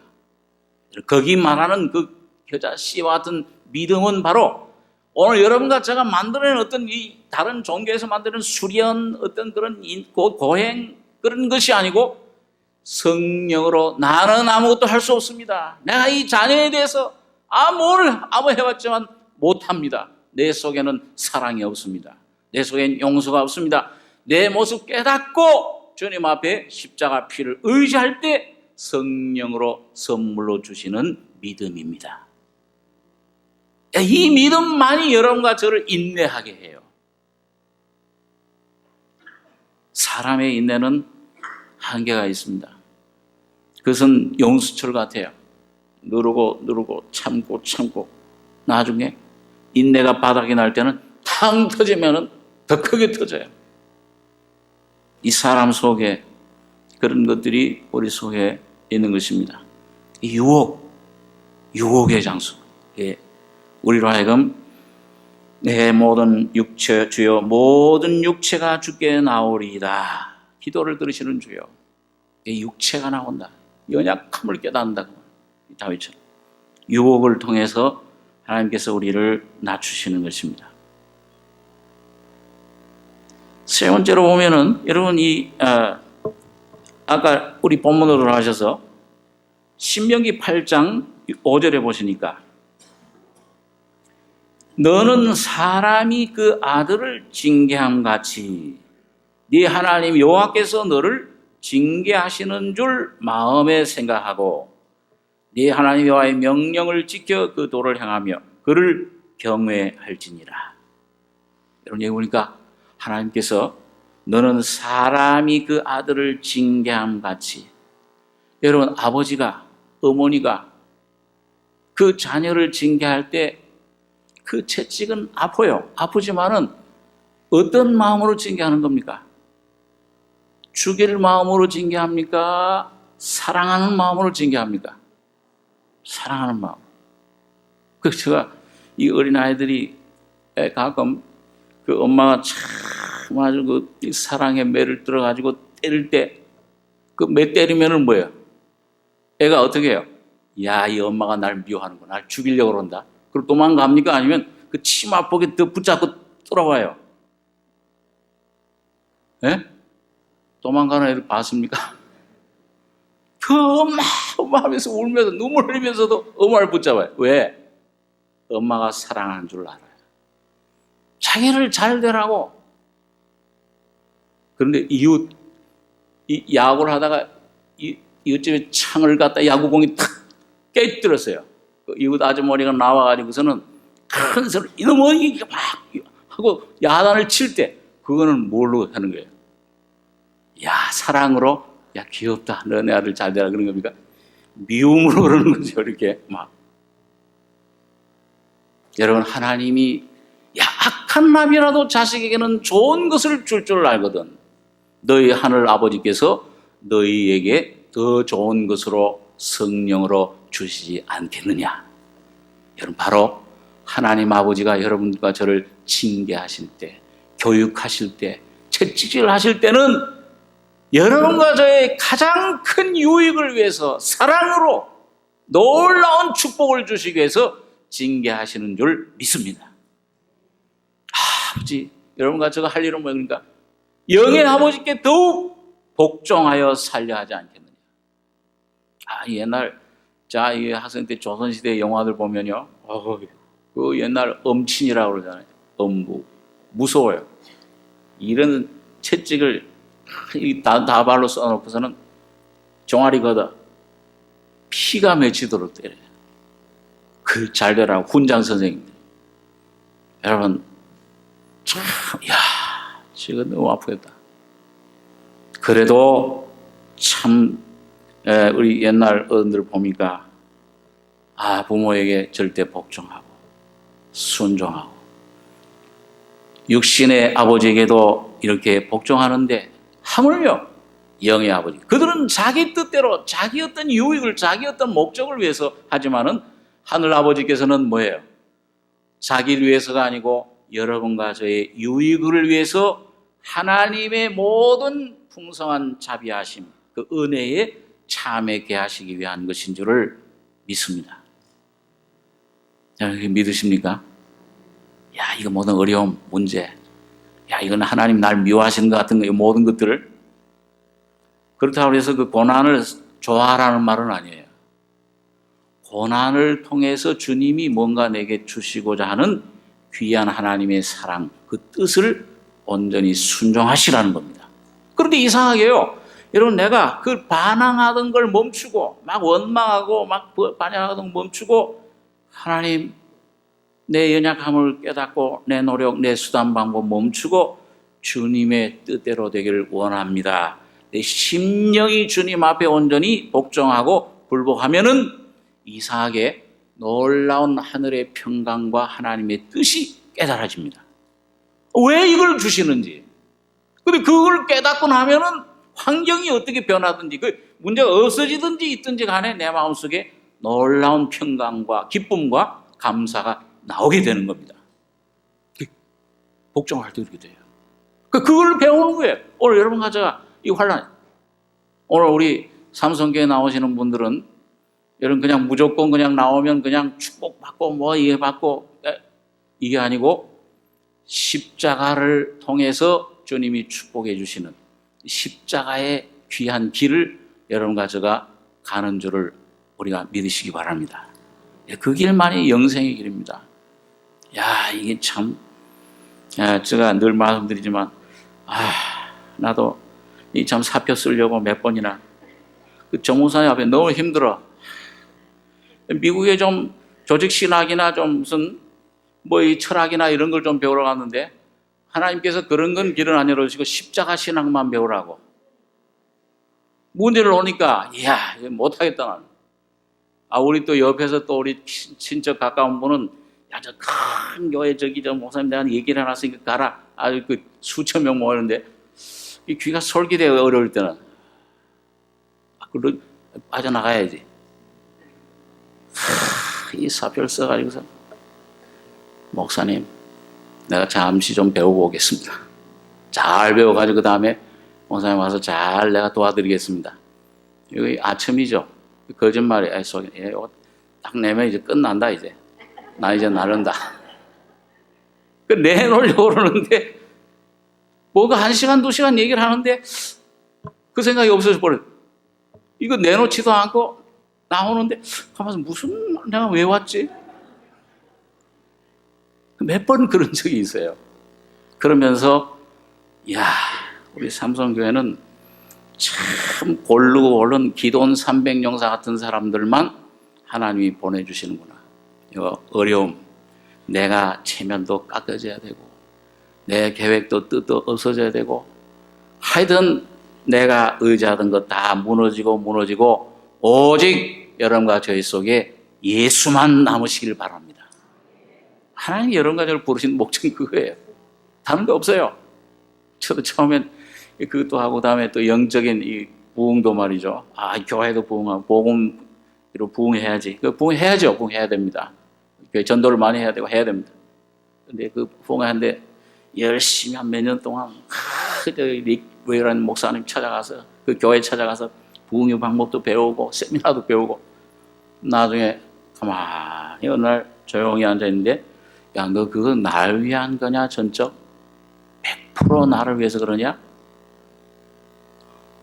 거기 말하는 그 겨자 씨와 같은 믿음은 바로 오늘 여러분과 제가 만드는 어떤 이 다른 종교에서 만드는 수련 어떤 그런 고행 그런 것이 아니고 성령으로 나는 아무것도 할 수 없습니다. 내가 이 자녀에 대해서 아무 해봤지만 못합니다. 내 속에는 사랑이 없습니다. 내 속엔 용서가 없습니다. 내 모습 깨닫고 주님 앞에 십자가 피를 의지할 때 성령으로 선물로 주시는 믿음입니다. 이 믿음만이 여러분과 저를 인내하게 해요. 사람의 인내는 한계가 있습니다. 그것은 용수철 같아요. 누르고 참고 나중에 인내가 바닥이 날 때는 탕 터지면 더 크게 터져요. 이 사람 속에 그런 것들이 우리 속에 있는 것입니다. 이 유혹의 장소. 우리로 하여금 내 모든 육체 주여 모든 육체가 주께 나오리이다. 기도를 들으시는 주여. 이 육체가 나온다. 연약함을 깨닫는다. 다윗처럼 유혹을 통해서 하나님께서 우리를 낮추시는 것입니다. 세 번째로 보면은 여러분 아까 우리 본문으로 돌아가셔서 신명기 8장 5절에 보시니까 너는 사람이 그 아들을 징계함 같이 네 하나님 여호와께서 너를 징계하시는 줄 마음에 생각하고 네 하나님 여호와의 명령을 지켜 그 도를 행하며 그를 경외할지니라. 여러분 여기 보니까 하나님께서 너는 사람이 그 아들을 징계함 같이 여러분 아버지가 어머니가 그 자녀를 징계할 때 그 채찍은 아프지만은 어떤 마음으로 징계하는 겁니까? 죽일 마음으로 징계합니까? 사랑하는 마음으로 징계합니까? 사랑하는 마음. 그래서 제가 이 어린아이들이 가끔 그 엄마가 참 아주 그 사랑의 매를 들어가지고 때릴 때 그 매 때리면은 뭐예요? 애가 어떻게 해요? 야, 이 엄마가 날 미워하는구나. 날 죽이려고 그런다. 그리고 도망갑니까? 아니면 그 치마폭에 더 붙잡고 돌아와요? 예? 도망가는 애를 봤습니까? 그 엄마 하면서 울면서 눈물 흘리면서도 엄마를 붙잡아요. 왜? 엄마가 사랑하는 줄 알아요. 자기를 잘 되라고. 그런데 야구를 하다가 이웃집에 창을 갖다 야구공이 탁 깨뜨렸어요. 그 이웃 아주머니가 나와가지고서는 큰 소리 이놈의 이게 막 하고 야단을 칠 때 그거는 뭘로 하는 거예요? 야, 사랑으로, 야, 귀엽다. 너 내 아들 잘 되라 그런 겁니까? 미움으로 그러는 거죠. 이렇게 막. 여러분, 하나님이 악한 남이라도 자식에게는 좋은 것을 줄 줄 알거든. 너희 하늘 아버지께서 너희에게 더 좋은 것으로 성령으로 주시지 않겠느냐. 여러분, 바로 하나님 아버지가 여러분과 저를 징계하실 때, 교육하실 때, 채찍질 하실 때는 여러분과 저의 가장 큰 유익을 위해서 사랑으로 놀라운 축복을 주시기 위해서 징계하시는 줄 믿습니다. 아버지, 여러분과 제가 할 일은 뭐니까 영의 아버지께 더욱 복종하여 살려 하지 않겠느냐. 옛날 이 학생 때 조선시대 영화들 보면요, 그 옛날 엄친이라고 그러잖아요. 엄부 무서워요. 이런 채찍을 다발로 써놓고서는 종아리 걷어 피가 맺히도록 때려요. 그 잘 되라고 훈장 선생님들. 여러분, 참, 지금 너무 아프겠다. 그래도 참 우리 옛날 어른들 보니까 부모에게 절대 복종하고 순종하고 육신의 아버지에게도 이렇게 복종하는데 하물며 영의 아버지, 그들은 자기 뜻대로 자기 어떤 유익을, 자기 어떤 목적을 위해서 하지만은 하늘 아버지께서는 뭐예요? 자기를 위해서가 아니고 여러분과 저의 유익을 위해서 하나님의 모든 풍성한 자비하심, 그 은혜에 참여케 하시기 위한 것인 줄을 믿습니다. 믿으십니까? 야, 이거 모든 어려움, 문제, 야, 이건 하나님 날 미워하시는 것 같은 거, 모든 것들을. 그렇다고 해서 그 고난을 좋아하라는 말은 아니에요. 고난을 통해서 주님이 뭔가 내게 주시고자 하는 귀한 하나님의 사랑, 그 뜻을 온전히 순종하시라는 겁니다. 그런데 이상하게요, 여러분, 내가 그 반항하던 걸 멈추고 막 원망하고 막 반항하던 걸 멈추고 하나님, 내 연약함을 깨닫고 내 노력, 내 수단 방법 멈추고 주님의 뜻대로 되기를 원합니다. 내 심령이 주님 앞에 온전히 복종하고 굴복하면은 이상하게 놀라운 하늘의 평강과 하나님의 뜻이 깨달아집니다. 왜 이걸 주시는지. 근데 그걸 깨닫고 나면은 환경이 어떻게 변하든지, 그 문제가 없어지든지 있든지 간에 내 마음속에 놀라운 평강과 기쁨과 감사가 나오게 되는 겁니다. 복종할 때 이렇게 돼요. 그걸 배우는 거예요. 오늘 여러분과 제가 이 환란, 오늘 우리 삼성교회 나오시는 분들은 여러분 그냥 무조건 그냥 나오면 그냥 축복받고 뭐 이해 받고, 이게 아니고 십자가를 통해서 주님이 축복해 주시는 십자가의 귀한 길을 여러분과 제가 가는 줄을 우리가 믿으시기 바랍니다. 그 길만이 영생의 길입니다. 야, 이게 참, 제가 늘 말씀드리지만, 나도 이 참 사표 쓰려고 몇 번이나 그 정무사님 앞에 너무 힘들어. 미국에 좀 조직 신학이나 좀 무슨 뭐 이 철학이나 이런 걸 좀 배우러 갔는데 하나님께서 그런 건 길은 안 열어주시고 십자가 신학만 배우라고. 문제를 오니까 이야, 못하겠다 나는. 우리 또 옆에서 또 우리 친척 가까운 분은 야, 저 큰 교회 저기 저 목사님 내가 얘기를 해놨으니까 가라. 아주 그 수천 명 모이는데 이 귀가 솔깃해요. 어려울 때는. 그걸 빠져나가야지. 이 사표를 써가지고서 목사님, 내가 잠시 좀 배우고 오겠습니다. 잘 배워가지고 그 다음에 목사님 와서 잘 내가 도와드리겠습니다. 이거 아첨이죠. 거짓말이 딱 내면 이제 끝난다 이제. 나 이제 나른다. 그 내놓으려고 그러는데 뭐가 1시간, 2시간 얘기를 하는데 그 생각이 없어져 버려요. 이거 내놓지도 않고 나오는데 가만히 무슨 내가 왜 왔지? 몇 번 그런 적이 있어요. 그러면서 야, 우리 삼성교회는 참 고르고 고른 기도원 300용사 같은 사람들만 하나님이 보내주시는구나. 이거 어려움, 내가 체면도 깎아져야 되고 내 계획도 뜻도 없어져야 되고 하여튼 내가 의지하던 것 다 무너지고 오직 여러분과 저희 속에 예수만 남으시길 바랍니다. 하나님이 여러분과 저를 부르신 목적이 그거예요. 다른 거 없어요. 저도 처음엔 그것도 하고 다음에 또 영적인 이 부흥도 말이죠. 교회도 부흥하고 복음으로 부흥해야지. 그 부흥해야죠. 부흥해야 됩니다. 교회 전도를 많이 해야 되고 해야 됩니다. 근데 그 부흥하는데 열심히 한 몇 년 동안 릭 웨이라는 목사님 찾아가서 그 교회 찾아가서 부흥의 방법도 배우고 세미나도 배우고 나중에 가만히 어느 날 조용히 앉아있는데 야, 너 그거 날 위한 거냐 전적? 100% 나를 위해서 그러냐?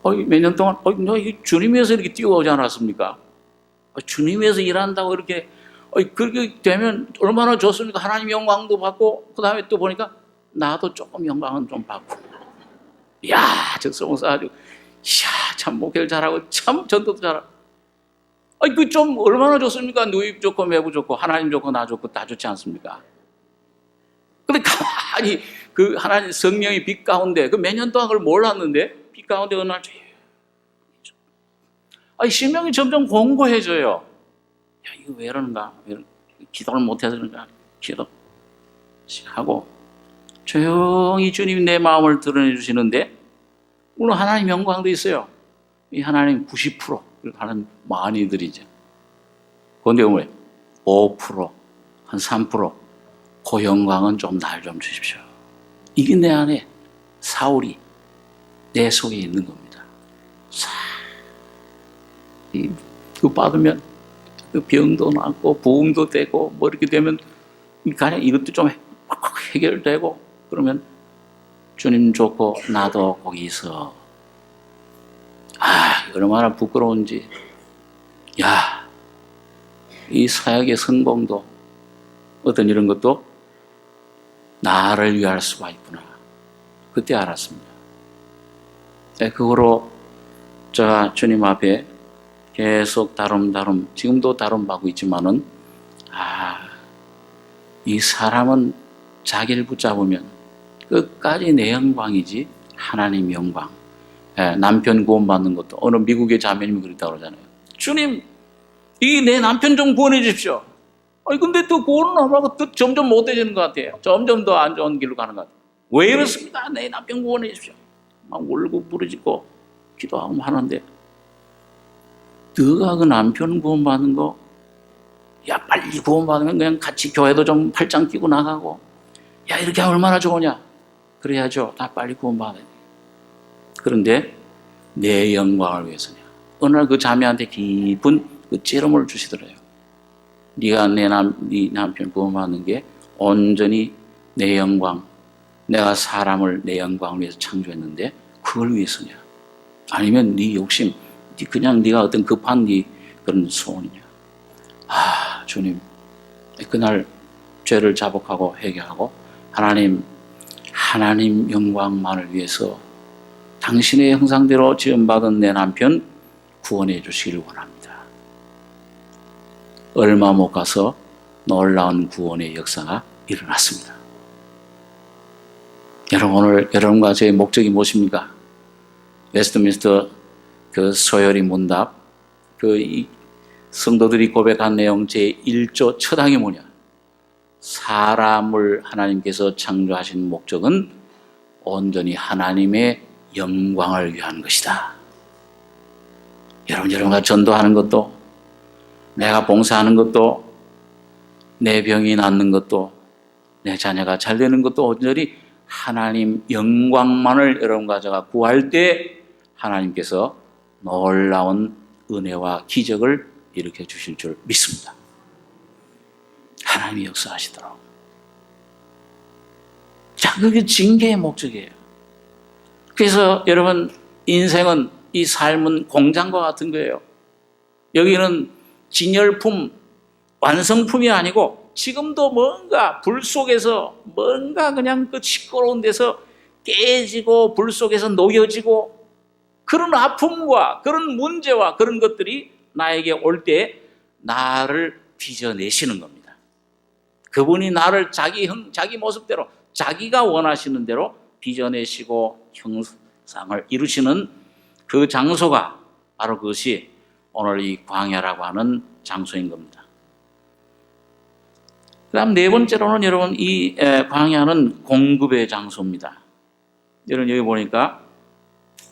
몇 년 동안 너 주님 위해서 이렇게 뛰어오지 않았습니까? 주님 위해서 일한다고 이렇게 그렇게 되면 얼마나 좋습니까? 하나님 영광도 받고 그 다음에 또 보니까 나도 조금 영광은 좀 받고 야, 저 성사 아주 참 목회를 잘하고 참 전도도 잘하고 그 좀 얼마나 좋습니까? 누입 좋고 매부 좋고 하나님 좋고 나 좋고 다 좋지 않습니까? 근데 가만히 그 하나님 성령의 빛 가운데 그 몇 년 동안 그걸 몰랐는데 빛 가운데 어느 날 심령이 점점 공고해져요. 야, 이거 왜 이러는가? 기도를 못해서 그런가? 기도 하고 조용히 주님이 내 마음을 드러내 주시는데, 물론 하나님 영광도 있어요. 이 하나님 90% 하는 많이들이죠. 그런데 왜 5%, 한 3%, 그 영광은 좀 날 좀 주십시오. 이게 내 안에 사울이 내 속에 있는 겁니다. 그 받으면 그 병도 낫고 부흥도 되고 뭐 이렇게 되면 가령 이것도 좀 해결되고, 그러면 주님 좋고 나도 거기서 얼마나 부끄러운지. 이 사역의 성공도 어떤 이런 것도 나를 위할 수가 있구나. 그때 알았습니다. 그거로 제가 주님 앞에 계속 다름 지금도 다름받고 있지만은, 이 사람은 자기를 붙잡으면 끝까지 내 영광이지 하나님 영광. 남편 구원받는 것도 어느 미국의 자매님이 그랬다고 그러잖아요. 주님, 이 내 남편 좀 구원해 주십시오. 근데 또 구원은 하다가 또 점점 못해지는 것 같아요. 점점 더 안 좋은 길로 가는 것 같아요. 왜 이렇습니까? 내 남편 구원해 주십시오. 막 울고 부르짖고 기도하고 하는데, 너가 그 남편 구원받는 거, 빨리 구원받으면 그냥 같이 교회도 좀 팔짱 끼고 나가고, 이렇게 하면 얼마나 좋으냐. 그래야죠. 다 빨리 구원받아야 돼. 그런데 내 영광을 위해서냐. 어느 날 그 자매한테 깊은 그 찌름을 주시더래요. 네가 네 남편 구원받는 게 온전히 내 영광, 내가 사람을 내 영광을 위해서 창조했는데 그걸 위해서냐. 아니면 네 욕심, 그냥 네가 어떤 급한 네 그런 소원이냐. 주님, 그날 죄를 자복하고 회개하고 하나님 영광만을 위해서 당신의 형상대로 지음받은 내 남편 구원해 주시기를 원합니다. 얼마 못 가서 놀라운 구원의 역사가 일어났습니다. 여러분, 오늘 여러분과 저의 목적이 무엇입니까? 웨스트민스터 그 소열이 문답, 성도들이 고백한 내용 제1조 첫 항이 뭐냐? 사람을 하나님께서 창조하신 목적은 온전히 하나님의 영광을 위한 것이다. 여러분과 전도하는 것도, 내가 봉사하는 것도, 내 병이 낫는 것도, 내 자녀가 잘 되는 것도 온전히 하나님 영광만을 여러분과 제가 구할 때 하나님께서 놀라운 은혜와 기적을 일으켜 주실 줄 믿습니다. 하나님이 역사하시도록. 그게 징계의 목적이에요. 그래서 여러분, 인생은, 이 삶은 공장과 같은 거예요. 여기는 진열품, 완성품이 아니고 지금도 뭔가 불 속에서 뭔가 그냥 그 시끄러운 데서 깨지고 불 속에서 녹여지고, 그런 아픔과 그런 문제와 그런 것들이 나에게 올 때 나를 빚어내시는 겁니다. 그분이 나를 자기 모습대로, 자기가 원하시는 대로 빚어내시고 형상을 이루시는 그 장소가 바로 그것이 오늘 이 광야라고 하는 장소인 겁니다. 그 다음 네 번째로는 여러분, 이 광야는 공급의 장소입니다. 여러분 여기 보니까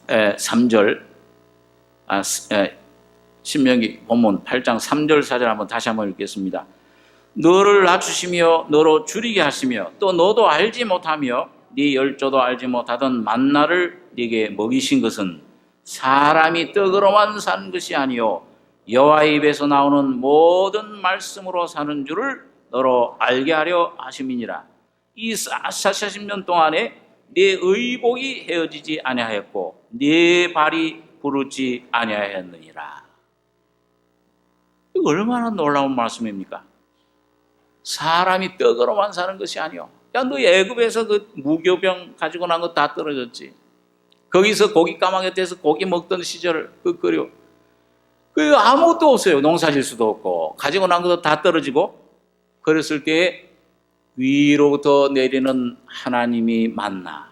3절, 신명기 본문 8장 3절 4절 다시 한번 읽겠습니다. 너를 낮추시며 너로 줄이게 하시며 또 너도 알지 못하며 네 열조도 알지 못하던 만나를 네게 먹이신 것은 사람이 떡으로만 사는 것이 아니요 여호와의 입에서 나오는 모든 말씀으로 사는 줄을 너로 알게 하려 하심이니라. 이 40년 동안에 네 의복이 헤어지지 아니하였고 네 발이 부르지 아니하였느니라. 이거 얼마나 놀라운 말씀입니까? 사람이 떡으로만 사는 것이 아니요. 너 애굽에서 그 무교병 가지고 난 거 다 떨어졌지. 거기서 고기 까마귀 돼서 고기 먹던 시절 그거려. 그 아무것도 없어요. 농사 질 수도 없고 가지고 난 것도 다 떨어지고, 그랬을 때 위로부터 내리는 하나님이 만나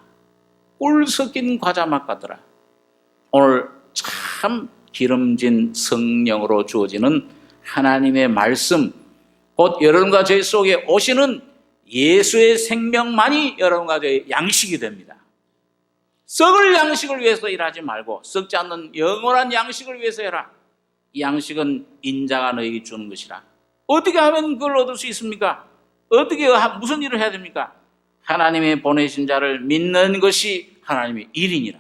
꿀 섞인 과자 맛 같더라. 오늘 참 기름진 성령으로 주어지는 하나님의 말씀, 곧 여러분과 제 속에 오시는 예수의 생명만이 여러분 가정의 양식이 됩니다. 썩을 양식을 위해서 일하지 말고 썩지 않는 영원한 양식을 위해서 해라. 이 양식은 인자가 너에게 주는 것이라. 어떻게 하면 그걸 얻을 수 있습니까? 무슨 일을 해야 됩니까? 하나님의 보내신 자를 믿는 것이 하나님의 일이니라.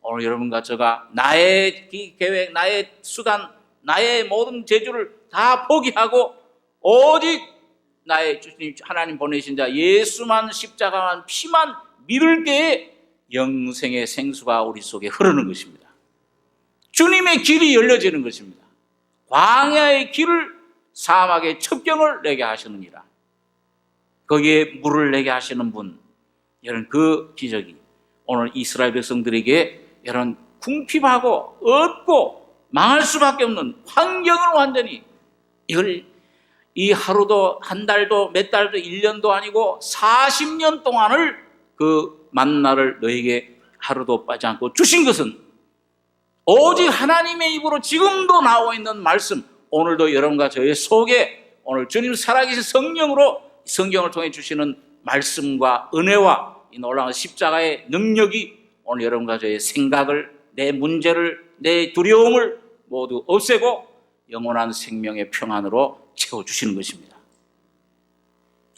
오늘 여러분과 저가 나의 계획, 나의 수단, 나의 모든 재주를 다 포기하고 오직 나의 주님 하나님 보내신 자 예수만, 십자가만, 피만 믿을 때에 영생의 생수가 우리 속에 흐르는 것입니다. 주님의 길이 열려지는 것입니다. 광야의 길을, 사막의 첩경을 내게 하시느니라. 거기에 물을 내게 하시는 분, 여러분 그 기적이 오늘 이스라엘 백성들에게 여러분 궁핍하고 얻고 망할 수밖에 없는 환경을 완전히 이걸 이 하루도 한 달도 몇 달도 1년도 아니고 40년 동안을 그 만나를 너에게 하루도 빠지 않고 주신 것은 오직 하나님의 입으로 지금도 나오고 있는 말씀, 오늘도 여러분과 저의 속에 오늘 주님 살아계신 성령으로 성경을 통해 주시는 말씀과 은혜와 이 놀라운 십자가의 능력이 오늘 여러분과 저의 생각을, 내 문제를, 내 두려움을 모두 없애고 영원한 생명의 평안으로 채워주시는 것입니다.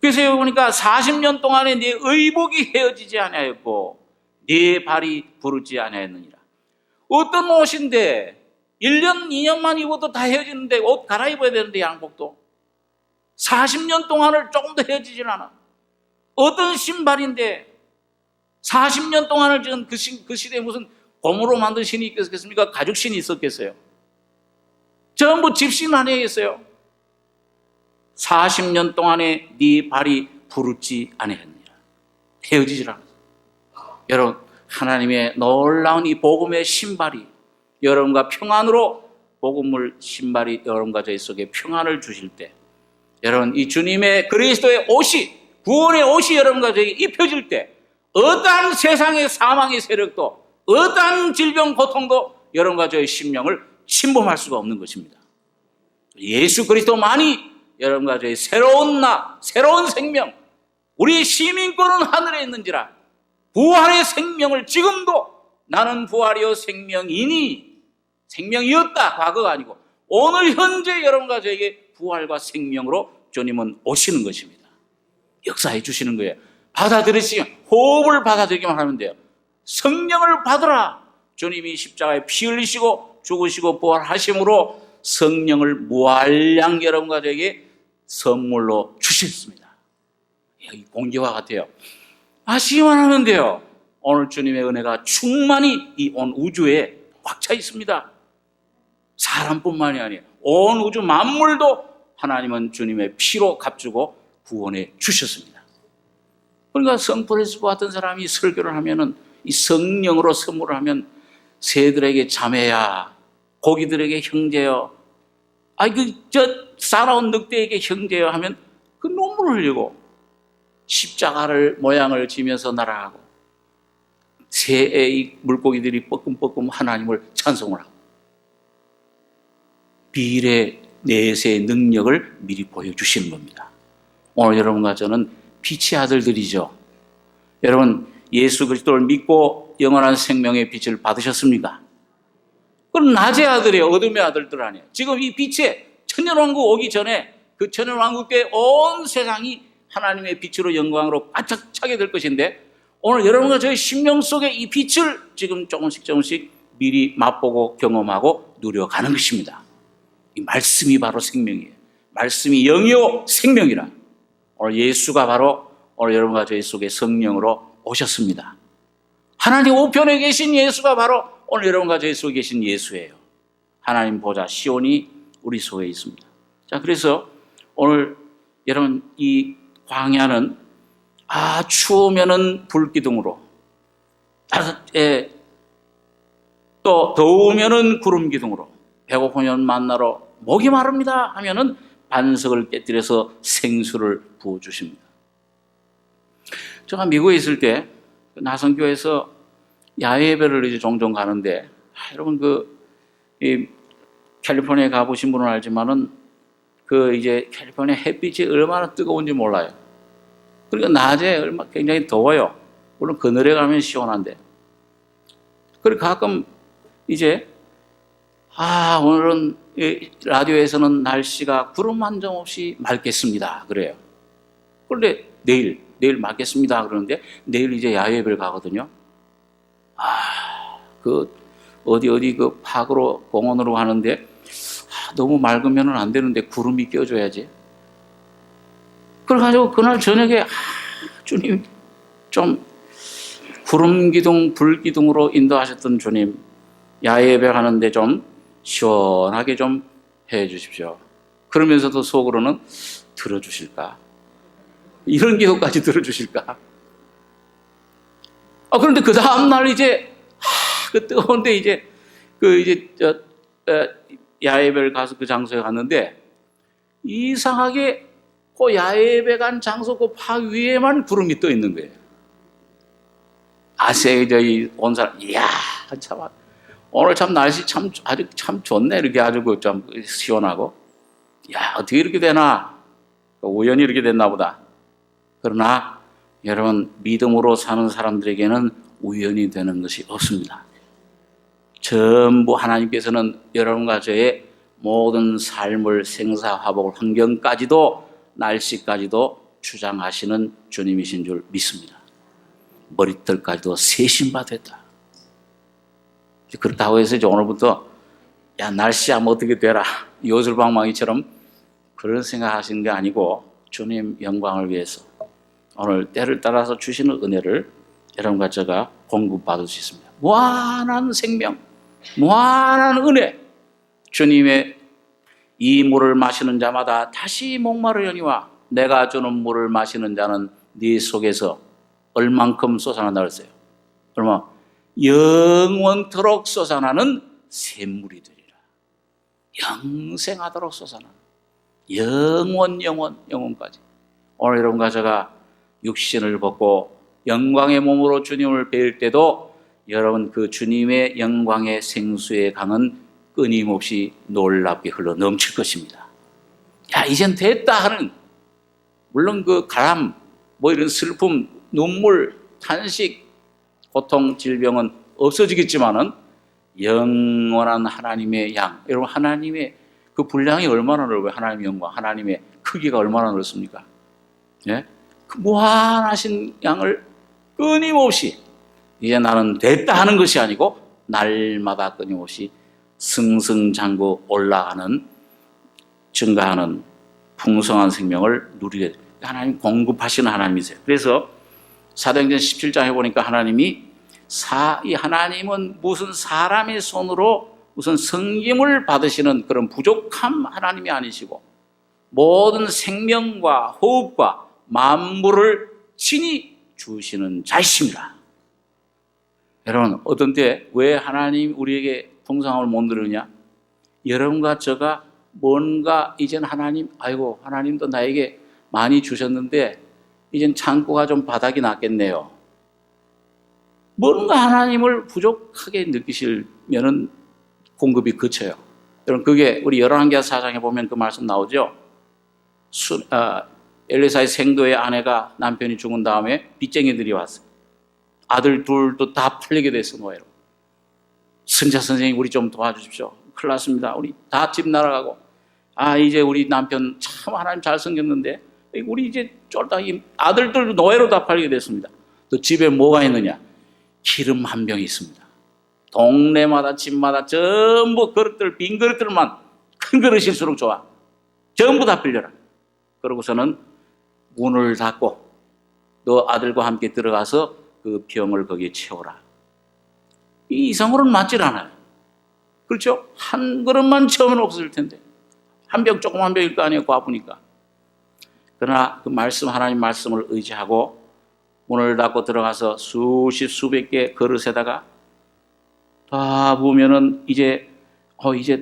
그래서 여기 보니까 40년 동안에 내 의복이 헤어지지 아니하였고 내 발이 부르지 아니하였느니라. 어떤 옷인데 1년, 2년만 입어도 다 헤어지는데 옷 갈아입어야 되는데 양복도 40년 동안을 조금 더 헤어지질 않아. 어떤 신발인데 40년 동안을 지은 그 시대에 무슨 고무로 만든 신이 있겠습니까? 가죽 신이 있었겠어요? 전부 집신 아니겠어요? 40년 동안에 네 발이 부르지 아니하느니라. 헤어지질 않았어요. 여러분, 하나님의 놀라운 이 복음의 신발이 여러분과 평안으로 복음을 신발이 여러분과 저희 속에 평안을 주실 때 여러분 이 주님의 그리스도의 옷이 구원의 옷이 여러분과 저에게 입혀질 때 어떠한 세상의 사망의 세력도 어떠한 질병 고통도 여러분과 저의 심령을 침범할 수가 없는 것입니다. 예수 그리스도만이 여러분과 저의 새로운 새로운 생명, 우리의 시민권은 하늘에 있는지라 부활의 생명을 지금도 나는 부활이요 생명이었다 과거가 아니고 오늘 현재 여러분과 저에게 부활과 생명으로 주님은 오시는 것입니다. 역사해 주시는 거예요. 받아들이시면 호흡을 받아들이기만 하면 돼요. 성령을 받으라. 주님이 십자가에 피 흘리시고 죽으시고 부활하심으로 성령을 무한량 여러분과 저에게 선물로 주셨습니다. 여기 공기와 같아요. 아시기만 하면 돼요. 오늘 주님의 은혜가 충만히 이 온 우주에 꽉 차 있습니다. 사람뿐만이 아니에요. 온 우주 만물도 하나님은 주님의 피로 값주고 구원해 주셨습니다. 그러니까 성프란시스코 같은 사람이 설교를 하면은 이 성령으로 선물을 하면 새들에게 자매야, 고기들에게 형제여, 살아온 늑대에게 형제여 하면 그 눈물을 흘리고 십자가를 모양을 지면서 날아가고 새의 물고기들이 뻐끔뻐끔 하나님을 찬송을 하고 비일의 내세의 능력을 미리 보여주시는 겁니다. 오늘 여러분과 저는 빛의 아들들이죠. 여러분 예수 그리스도를 믿고 영원한 생명의 빛을 받으셨습니까? 그건 낮의 아들이에요. 어둠의 아들들 아니에요. 지금 이 빛의 천년왕국 오기 전에 그 천년왕국 때 온 세상이 하나님의 빛으로 영광으로 바짝 차게 될 것인데 오늘 여러분과 저의 심령 속에 이 빛을 지금 조금씩 미리 맛보고 경험하고 누려가는 것입니다. 이 말씀이 바로 생명이에요. 말씀이 영이요 생명이라. 오늘 예수가 바로 오늘 여러분과 저희 속에 성령으로 오셨습니다. 하나님 우편에 계신 예수가 바로 오늘 여러분과 저희 속에 계신 예수예요. 하나님 보좌 시온이 우리 속에 있습니다. 자, 그래서 오늘 여러분 이 광야는 추우면은 불기둥으로, 또 더우면은 구름 기둥으로, 배고프면 만나러, 목이 마릅니다 하면은 반석을 깨뜨려서 생수를 부어 주십니다. 제가 미국에 있을 때 나선교에서 야외 예배를 이제 종종 가는데 여러분 캘리포니아에 가보신 분은 알지만은 이제 캘리포니아 햇빛이 얼마나 뜨거운지 몰라요. 그러니까 낮에 굉장히 더워요. 물론 그늘에 가면 시원한데. 그리고 가끔 이제 오늘은 라디오에서는 날씨가 구름 한 점 없이 맑겠습니다. 그래요. 그런데 내일 맑겠습니다. 그러는데 내일 이제 야외 예배를 가거든요. 어디 그 파크로 공원으로 가는데 너무 맑으면 안 되는데 구름이 껴줘야지. 그래가지고 그날 저녁에 주님 좀 구름 기둥, 불 기둥으로 인도하셨던 주님, 야외 예배 하는데 좀 시원하게 좀 해 주십시오. 그러면서도 속으로는 들어주실까? 이런 기도까지 들어주실까? 그런데 그 다음날 이제 그 뜨거운데 이제 야외 예배를 가서 그 장소에 갔는데 이상하게 그 야외 예배 간 장소 그 파 위에만 구름이 떠 있는 거예요. 저희 온 사람, 이야, 참, 오늘 참 날씨 아주 참 좋네. 이렇게 아주 좀 시원하고. 야, 어떻게 이렇게 되나? 우연히 이렇게 됐나 보다. 그러나 여러분, 믿음으로 사는 사람들에게는 우연이 되는 것이 없습니다. 전부 하나님께서는 여러분과 저의 모든 삶을 생사화복을 환경까지도 날씨까지도 주장하시는 주님이신 줄 믿습니다. 머리털까지도 세신바 됐다. 그렇다고 해서 이제 오늘부터 날씨야 뭐 어떻게 되라 요술방망이처럼 그런 생각하시는 게 아니고 주님 영광을 위해서 오늘 때를 따라서 주시는 은혜를 여러분과 제가 공급받을 수 있습니다. 무한한 생명, 무한한 은혜, 주님의 이 물을 마시는 자마다 다시 목마르려니와 내가 주는 물을 마시는 자는 네 속에서 얼만큼 솟아난다 그랬어요. 그러면 영원토록 솟아나는 샘물이 되리라. 영생하도록 솟아나는 영원까지. 오늘 여러분과 제가 육신을 벗고 영광의 몸으로 주님을 뵐 때도 여러분 그 주님의 영광의 생수의 강은 끊임없이 놀랍게 흘러 넘칠 것입니다. 이젠 됐다 하는, 물론 그 가람, 이런 슬픔, 눈물, 탄식, 고통, 질병은 없어지겠지만은 영원한 하나님의 양, 여러분 하나님의 그 분량이 얼마나 넓어요? 하나님의 영광, 하나님의 크기가 얼마나 넓습니까? 예? 그 무한하신 양을 끊임없이 이제 나는 됐다 하는 것이 아니고 날마다 끊임없이 승승장구 올라가는 증가하는 풍성한 생명을 누리게 됩니다. 하나님 공급하시는 하나님이세요. 그래서 사도행전 17장에 보니까 하나님은 무슨 사람의 손으로 무슨 성김을 받으시는 그런 부족함 하나님이 아니시고 모든 생명과 호흡과 만물을 친히 주시는 자이십니다. 여러분, 어떤 때 왜 하나님 우리에게 풍성함을 못 누리느냐? 여러분과 저가 뭔가 이젠 하나님도 나에게 많이 주셨는데 이젠 창고가 좀 바닥이 났겠네요. 뭔가 하나님을 부족하게 느끼시면은 공급이 그쳐요. 여러분, 그게 우리 열왕기하 4장에 보면 그 말씀 나오죠. 엘리사의 생도의 아내가 남편이 죽은 다음에 빚쟁이들이 왔어요. 아들 둘도 다 팔리게 됐어, 노예로. 선자 선생님, 우리 좀 도와주십시오. 큰일 났습니다. 우리 다 집 날아가고. 이제 우리 남편 참 하나님 잘생겼는데 우리 이제 쫄딱 아들들 노예로 다 팔리게 됐습니다. 또 집에 뭐가 있느냐? 기름 한 병이 있습니다. 동네마다 집마다 전부 그릇들, 빈 그릇들만, 큰 그릇일수록 좋아. 전부 다 빌려라. 그러고서는 문을 닫고 너 아들과 함께 들어가서 그 병을 거기에 채워라. 이 이상으로는 맞질 않아요. 그렇죠? 한 그릇만 채우면 없어질 텐데. 한 병, 조그만 병일 거 아니에요, 과부니까. 그러나 그 하나님 말씀을 의지하고 문을 닫고 들어가서 수백 개 그릇에다가 다 보면은 이제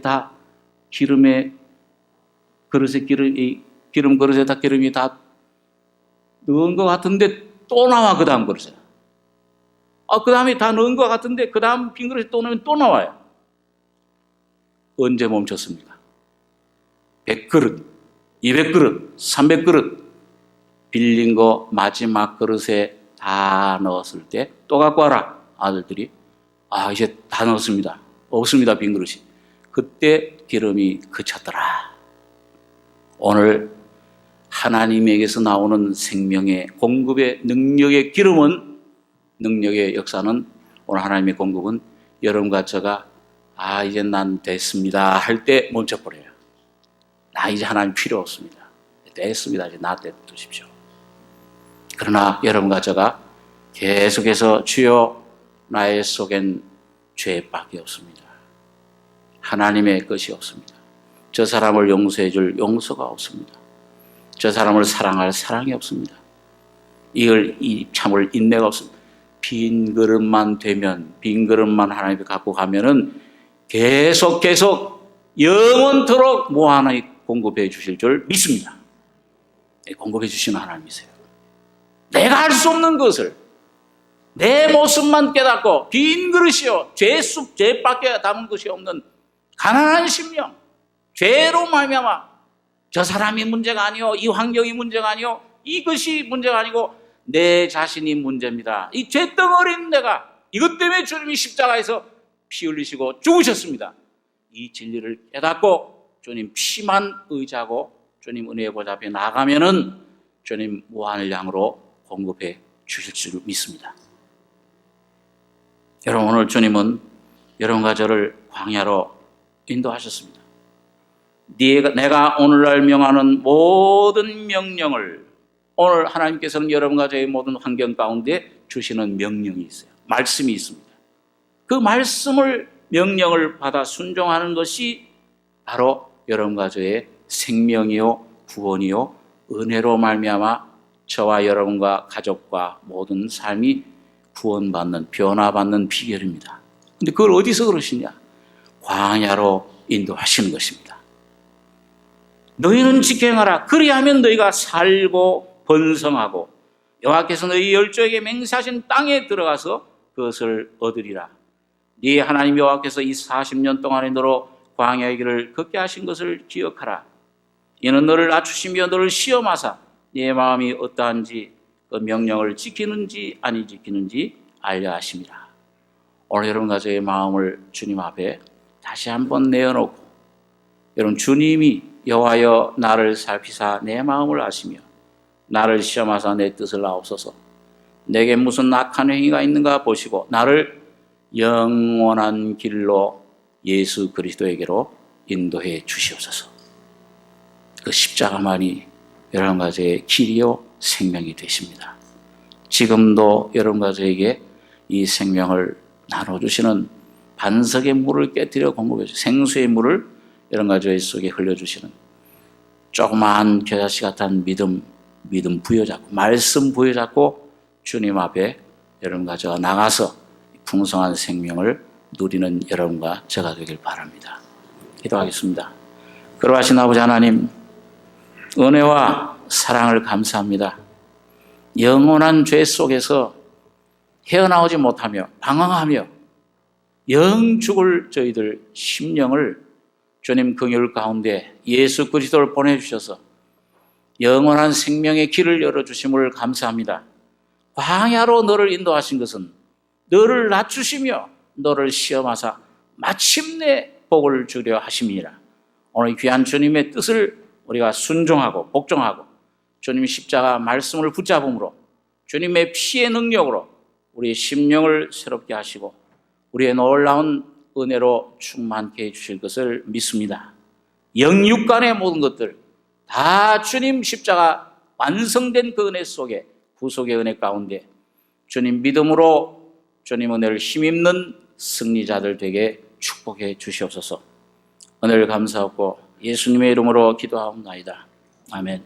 다 기름 그릇에다 기름이 다 넣은 것 같은데 또 나와, 그 다음 그릇에. 그 다음에 다 넣은 것 같은데 그 다음 빈 그릇에 또 넣으면 또 나와요. 언제 멈췄습니까? 100그릇, 200그릇, 300그릇 빌린 거 마지막 그릇에 다 넣었을 때 또 갖고 와라. 아들들이 이제 다 넣었습니다. 없습니다. 빈 그릇이. 그때 기름이 그쳤더라. 오늘 하나님에게서 나오는 생명의 공급의 능력의 기름은, 능력의 역사는, 오늘 하나님의 공급은 여러분과 저가 이제 난 됐습니다 할 때 멈춰버려요. 나 이제 하나님 필요 없습니다. 됐습니다. 이제 나 떼두십시오. 그러나 여러분과 저가 계속해서 주여 나의 속엔 죄밖에 없습니다. 하나님의 것이 없습니다. 저 사람을 용서해 줄 용서가 없습니다. 저 사람을 사랑할 사랑이 없습니다. 이 참을 인내가 없습니다. 빈 그릇만 되면, 빈 그릇만 하나님께 갖고 가면은 계속 영원토록 무한히 공급해 주실 줄 믿습니다. 공급해 주시는 하나님이세요. 내가 할 수 없는 것을 내 모습만 깨닫고 빈 그릇이요, 죄밖에 담은 것이 없는 가난한 심령, 죄로 말미암아 저 사람이 문제가 아니요, 이 환경이 문제가 아니요, 이것이 문제가 아니고 내 자신이 문제입니다. 이 죄덩어리인 내가, 이것 때문에 주님이 십자가에서 피 흘리시고 죽으셨습니다. 이 진리를 깨닫고 주님 피만 의지하고 주님 은혜의 보좌 앞에 나가면은 주님 무한을 양으로 공급해 주실 줄 믿습니다. 여러분, 오늘 주님은 여러분과 저를 광야로 인도하셨습니다. 내가 오늘날 명하는 모든 명령을, 오늘 하나님께서는 여러분과 저의 모든 환경 가운데 주시는 명령이 있어요. 말씀이 있습니다. 그 말씀을, 명령을 받아 순종하는 것이 바로 여러분과 저의 생명이요, 구원이요, 은혜로 말미암아 저와 여러분과 가족과 모든 삶이 구원받는, 변화받는 비결입니다. 근데 그걸 어디서 그러시냐? 광야로 인도하시는 것입니다. 너희는 직행하라. 그리하면 너희가 살고 번성하고 여호와께서 너희 열조에게 맹세하신 땅에 들어가서 그것을 얻으리라. 네 하나님 여호와께서 이 40년 동안에 너로 광야의 길을 걷게 하신 것을 기억하라. 이는 너를 낮추시며 너를 시험하사 네 마음이 어떠한지 그 명령을 지키는지 아니 지키는지 알려 하심이라. 오늘 여러분과 저의 마음을 주님 앞에 다시 한번 내어놓고, 여러분, 주님이 여호와여 나를 살피사 내 마음을 아시며 나를 시험하사 내 뜻을 아옵소서. 내게 무슨 악한 행위가 있는가 보시고 나를 영원한 길로 예수 그리스도에게로 인도해 주시옵소서. 그 십자가만이 여러분과 저의 길이요 생명이 되십니다. 지금도 여러분과 저에게 이 생명을 나눠주시는, 반석의 물을 깨뜨려 공급해 주시는, 생수의 물을 여러분과 저의 속에 흘려주시는 조그마한 겨자씨 같은 믿음 부여잡고, 말씀 부여잡고 주님 앞에 여러분과 저가 나가서 풍성한 생명을 누리는 여러분과 저가 되길 바랍니다. 기도하겠습니다. 그러하신 아버지 하나님, 은혜와 사랑을 감사합니다. 영원한 죄 속에서 헤어나오지 못하며 방황하며 영 죽을 저희들 심령을 주님 긍휼 가운데 예수 그리스도를 보내주셔서 영원한 생명의 길을 열어주심을 감사합니다. 광야로 너를 인도하신 것은 너를 낮추시며 너를 시험하사 마침내 복을 주려 하심이니라. 오늘 귀한 주님의 뜻을 우리가 순종하고 복종하고 주님의 십자가 말씀을 붙잡음으로 주님의 피의 능력으로 우리의 심령을 새롭게 하시고 우리의 놀라운 은혜로 충만케 해주실 것을 믿습니다. 영육간의 모든 것들 다 주님 십자가 완성된 그 은혜 속에, 구속의 은혜 가운데 주님 믿음으로 주님 은혜를 힘입는 승리자들 되게 축복해 주시옵소서. 은혜를 감사하고 예수님의 이름으로 기도하옵나이다. 아멘.